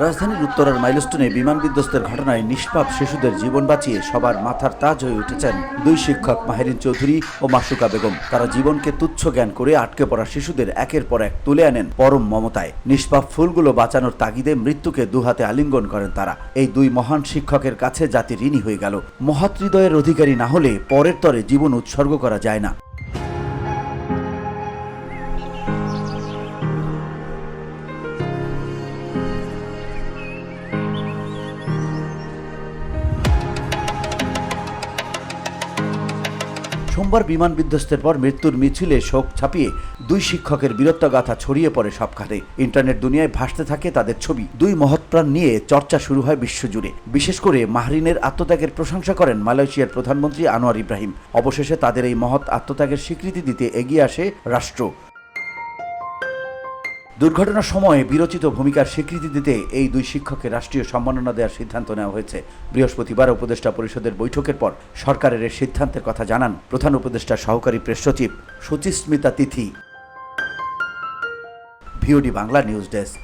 রাজধানীর উত্তরার মাইলস্টোনে বিমান বিধ্বস্তের ঘটনায় নিষ্পাপ শিশুদের জীবন বাঁচিয়ে সবার মাথার তাজ হয়ে উঠেছেন দুই শিক্ষক মাহেরিন চৌধুরী ও মাসুকা বেগম। তারা জীবনকে তুচ্ছ জ্ঞান করে আটকে পড়া শিশুদের একের পর এক তুলে আনেন পরম মমতায়। নিষ্পাপ ফুলগুলো বাঁচানোর তাগিদে মৃত্যুকে দুহাতে আলিঙ্গন করেন তারা। এই দুই মহান শিক্ষকের কাছে জাতি ঋণী হয়ে গেল। মহৎ হৃদয়ের অধিকারী না হলে পরের তরে জীবন উৎসর্গ করা যায় না। সোমবার বিমান বিধ্বস্তের পর মৃত্যুর মিছিলে শোক ছাপিয়ে দুই শিক্ষকের বীরত্বগাথা ছড়িয়ে পড়ে সবখানে। ইন্টারনেট দুনিয়ায় ভাসতে থাকে তাদের ছবি। দুই মহৎপ্রাণ নিয়ে চর্চা শুরু হয় বিশ্বজুড়ে। বিশেষ করে মাহরিনের আত্মত্যাগের প্রশংসা করেন মালয়েশিয়ার প্রধানমন্ত্রী আনোয়ার ইব্রাহিম। অবশেষে তাদের এই মহৎ আত্মত্যাগের স্বীকৃতি দিতে এগিয়ে আসে রাষ্ট্র। দুর্ঘটনার সময়ে বীরোচিত ভূমিকার স্বীকৃতি দিতে এই দুই শিক্ষককে রাষ্ট্রীয় সম্মাননা দেওয়ার সিদ্ধান্ত নেওয়া হয়েছে। বৃহস্পতিবার উপদেষ্টা পরিষদের বৈঠকের পর সরকারের এই সিদ্ধান্তের কথা জানান প্রধান উপদেষ্টার সহকারী প্রেস সচিব Suchismita Tithi. VOD Bangla news desk.